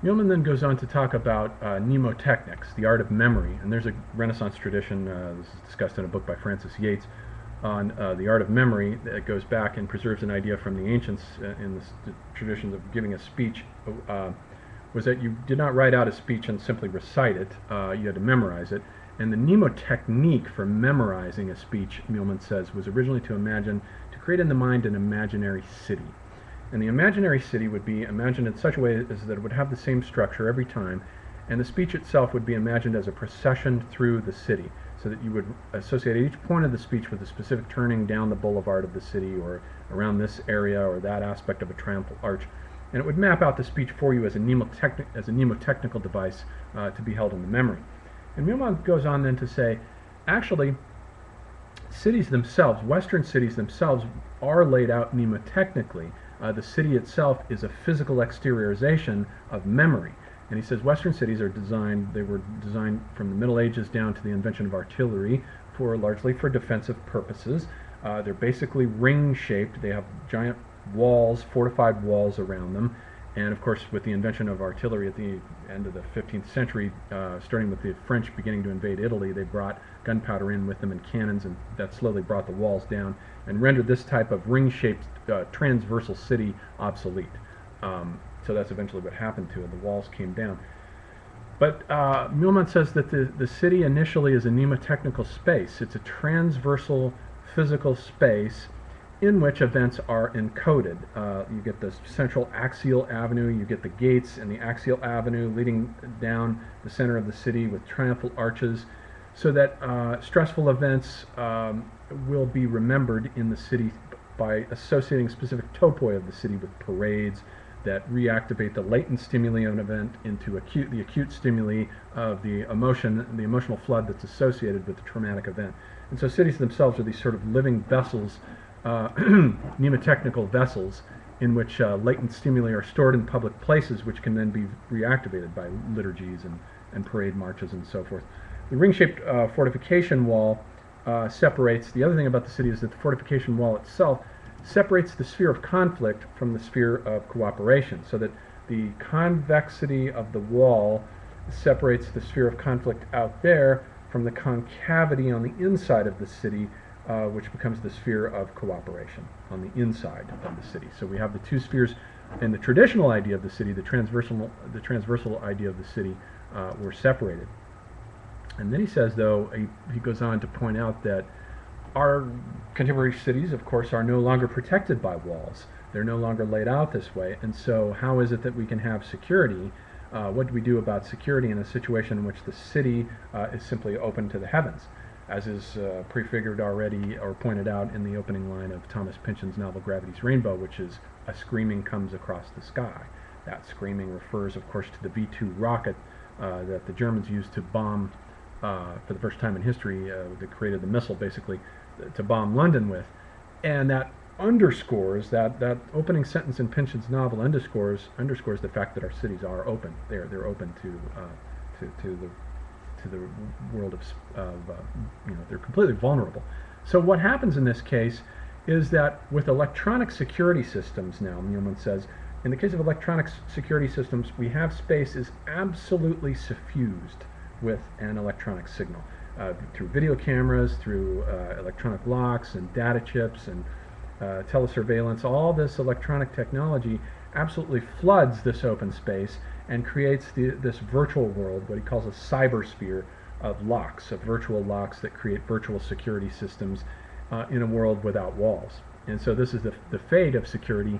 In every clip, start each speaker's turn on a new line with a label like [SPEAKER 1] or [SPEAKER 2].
[SPEAKER 1] Muhlmann then goes on to talk about mnemotechnics, the art of memory, and there's a Renaissance tradition, this is discussed in a book by Francis Yates, on the art of memory that goes back and preserves an idea from the ancients in the traditions of giving a speech, was that you did not write out a speech and simply recite it, you had to memorize it. And the mnemotechnique for memorizing a speech, Muhlmann says, was originally to create in the mind an imaginary city. And the imaginary city would be imagined in such a way as that it would have the same structure every time, and the speech itself would be imagined as a procession through the city, so that you would associate each point of the speech with a specific turning down the boulevard of the city, or around this area, or that aspect of a triumphal arch. And it would map out the speech for you as a mnemotechnical device to be held in the memory. And Muhlmann goes on then to say, actually, cities themselves, Western cities themselves, are laid out mnemotechnically. The city itself is a physical exteriorization of memory. And he says Western cities are they were designed from the Middle Ages down to the invention of artillery largely for defensive purposes. They're basically ring-shaped. They have giant walls, fortified walls around them. And of course, with the invention of artillery at the end of the 15th century, starting with the French beginning to invade Italy, they brought gunpowder in with them and cannons, and that slowly brought the walls down and rendered this type of ring-shaped transversal city obsolete. So that's eventually what happened to it. The walls came down. But Muhlmann says that the city initially is a mnemotechnical space. It's a transversal physical space in which events are encoded. You get the central axial avenue, you get the gates and the axial avenue leading down the center of the city with triumphal arches, so that stressful events will be remembered in the city by associating specific topoi of the city with parades that reactivate the latent stimuli of an event into the acute stimuli of the emotional flood that's associated with the traumatic event. And so cities themselves are these sort of living vessels, mnemotechnical vessels, in which latent stimuli are stored in public places, which can then be reactivated by liturgies and parade marches and so forth. The ring-shaped fortification wall separates. The other thing about the city is that the fortification wall itself separates the sphere of conflict from the sphere of cooperation, so that the convexity of the wall separates the sphere of conflict out there from the concavity on the inside of the city, which becomes the sphere of cooperation on the inside of the city. So we have the two spheres in the traditional idea of the city. The transversal idea of the city were separated. And then he says, though, he goes on to point out that our contemporary cities, of course, are no longer protected by walls. They're no longer laid out this way. And so how is it that we can have security? What do we do about security in a situation in which the city is simply open to the heavens, as is prefigured already or pointed out in the opening line of Thomas Pynchon's novel Gravity's Rainbow, which is "a screaming comes across the sky." That screaming refers, of course, to the V-2 rocket that the Germans used to bomb, for the first time in history, they created the missile basically to bomb London with. And that underscores, that opening sentence in Pynchon's novel underscores the fact that our cities are open. They're open to the world of they're completely vulnerable. So what happens in this case is that with electronic security systems now, Muhlmann says, in the case of electronic security systems, we have space is absolutely suffused with an electronic signal through video cameras, through electronic locks and data chips and telesurveillance. All this electronic technology absolutely floods this open space and creates this virtual world, what he calls a cybersphere of locks, of virtual locks that create virtual security systems in a world without walls. And so this is the fate of security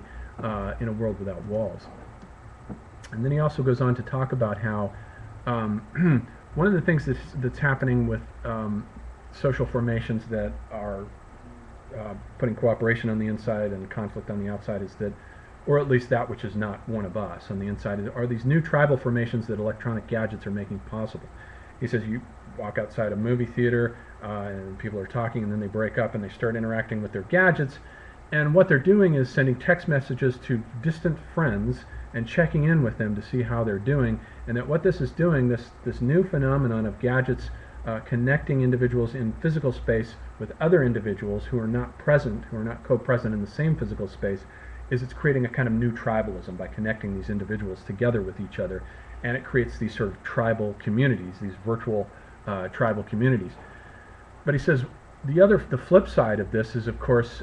[SPEAKER 1] in a world without walls. And then he also goes on to talk about how one of the things that's happening with social formations that are putting cooperation on the inside and conflict on the outside is that, or at least that which is not one of us on the inside, are these new tribal formations that electronic gadgets are making possible. He says you walk outside a movie theater and people are talking, and then they break up and they start interacting with their gadgets, and what they're doing is sending text messages to distant friends and checking in with them to see how they're doing, and that what this is doing, this new phenomenon of gadgets connecting individuals in physical space with other individuals who are not present, who are not co-present in the same physical space, is it's creating a kind of new tribalism by connecting these individuals together with each other, and it creates these sort of tribal communities, these virtual tribal communities. But he says the flip side of this is, of course,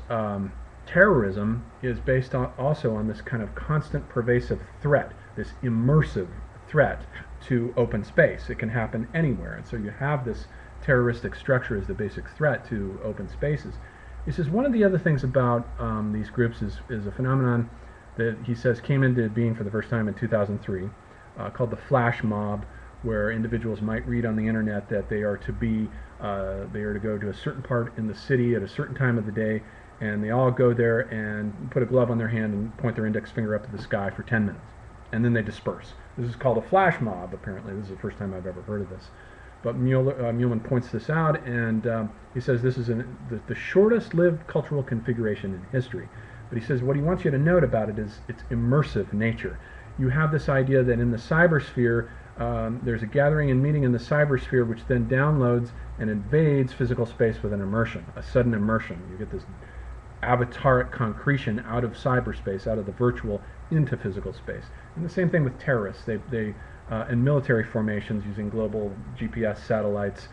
[SPEAKER 1] terrorism is based also on this kind of constant pervasive threat, this immersive threat to open space. It can happen anywhere, and so you have this terroristic structure as the basic threat to open spaces. He says one of the other things about these groups is a phenomenon that he says came into being for the first time in 2003, called the flash mob, where individuals might read on the internet that they are to go to a certain part in the city at a certain time of the day, and they all go there and put a glove on their hand and point their index finger up to the sky for 10 minutes, and then they disperse. This is called a flash mob, apparently. This is the first time I've ever heard of this. But Muhlmann points this out, and he says this is the shortest-lived cultural configuration in history. But he says what he wants you to note about it is its immersive nature. You have this idea that in the cybersphere, there's a gathering and meeting in the cybersphere which then downloads and invades physical space with an immersion, a sudden immersion. You get this avataric concretion out of cyberspace, out of the virtual into physical space. And the same thing with terrorists. They in military formations using global GPS satellites,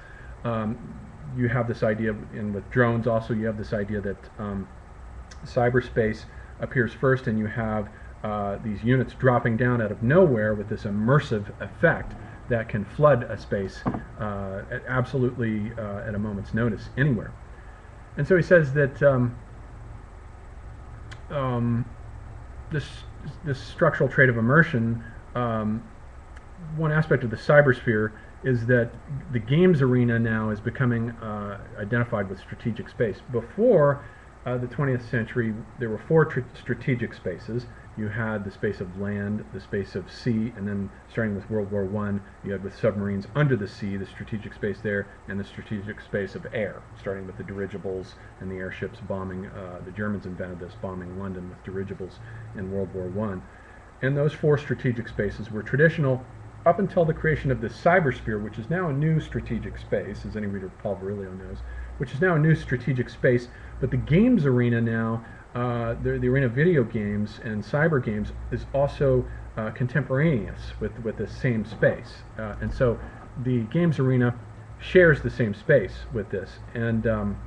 [SPEAKER 1] you have this idea, and with drones also, you have this idea that cyberspace appears first, and you have these units dropping down out of nowhere with this immersive effect that can flood a space absolutely at a moment's notice anywhere. And so he says that this structural trait of immersion, one aspect of the cybersphere is that the games arena now is becoming identified with strategic space. Before the 20th century, there were four strategic spaces. You had the space of land, the space of sea, and then starting with World War I, you had with submarines under the sea, the strategic space there, and the strategic space of air, starting with the dirigibles and the airships bombing, the Germans invented this, bombing London with dirigibles in World War I. And those four strategic spaces were traditional up until the creation of the cybersphere, which is now a new strategic space, as any reader of Paul Virilio knows, which is now a new strategic space. But the games arena now, the arena of video games and cyber games, is also contemporaneous with the same space. And so the games arena shares the same space with this. And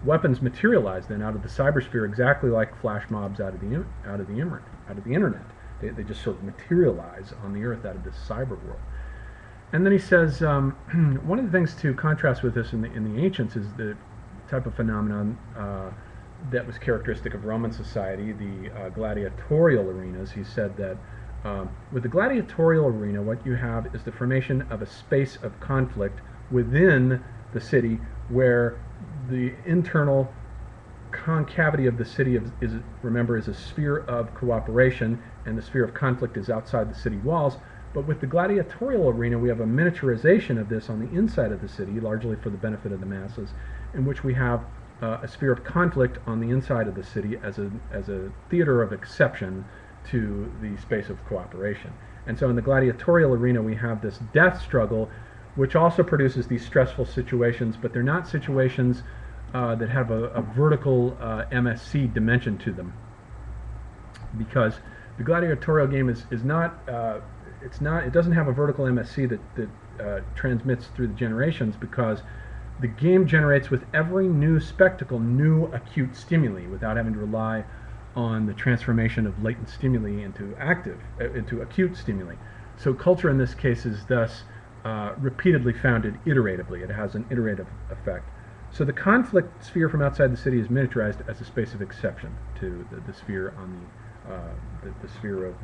[SPEAKER 1] weapons materialize then out of the cybersphere exactly like flash mobs out of the internet. They just sort of materialize on the earth out of this cyber world. And then he says one of the things to contrast with this in the ancients is the type of phenomenon that was characteristic of Roman society, the gladiatorial arenas. He said that with the gladiatorial arena, what you have is the formation of a space of conflict within the city, where the internal concavity of the city is a sphere of cooperation, and the sphere of conflict is outside the city walls. But with the gladiatorial arena, we have a miniaturization of this on the inside of the city, largely for the benefit of the masses, in which we have a sphere of conflict on the inside of the city as a theater of exception to the space of cooperation. And so in the gladiatorial arena, we have this death struggle, which also produces these stressful situations, but they're not situations that have a vertical MSC dimension to them, because the gladiatorial game it doesn't have a vertical MSC that transmits through the generations, because the game generates with every new spectacle new acute stimuli without having to rely on the transformation of latent stimuli into acute stimuli. So culture in this case is thus repeatedly founded iteratively. It has an iterative effect. So the conflict sphere from outside the city is miniaturized as a space of exception to the sphere on the sphere of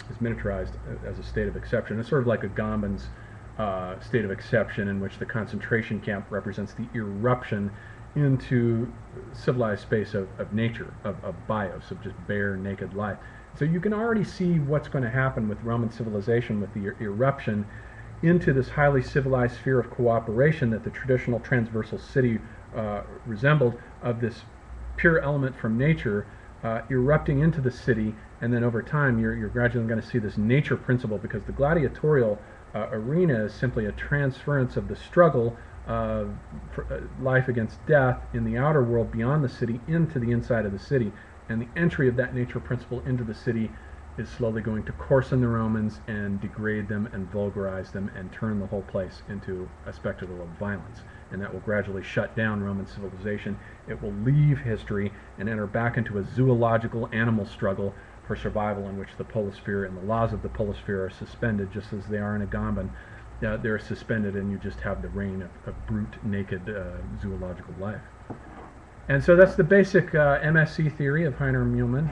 [SPEAKER 1] is miniaturized as a state of exception. It's sort of like a Gomben's state of exception, in which the concentration camp represents the eruption into civilized space of nature, of bios, of just bare, naked life. So you can already see what's going to happen with Roman civilization, with the eruption into this highly civilized sphere of cooperation that the traditional transversal city resembled, of this pure element from nature erupting into the city. And then over time you're gradually going to see this nature principle, because the gladiatorial arena is simply a transference of the struggle of life against death in the outer world beyond the city into the inside of the city. And the entry of that nature principle into the city is slowly going to coarsen the Romans and degrade them and vulgarize them and turn the whole place into a spectacle of violence. And that will gradually shut down Roman civilization. It will leave history and enter back into a zoological animal struggle for survival, in which the polosphere and the laws of the polosphere are suspended, just as they are in Agamben. They're suspended, and you just have the reign of brute, naked zoological life. And so that's the basic MSc theory of Heiner Muhlmann.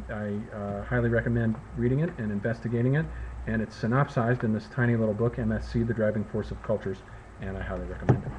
[SPEAKER 1] I highly recommend reading it and investigating it, and it's synopsized in this tiny little book, MSc, The Driving Force of Cultures, and I highly recommend it.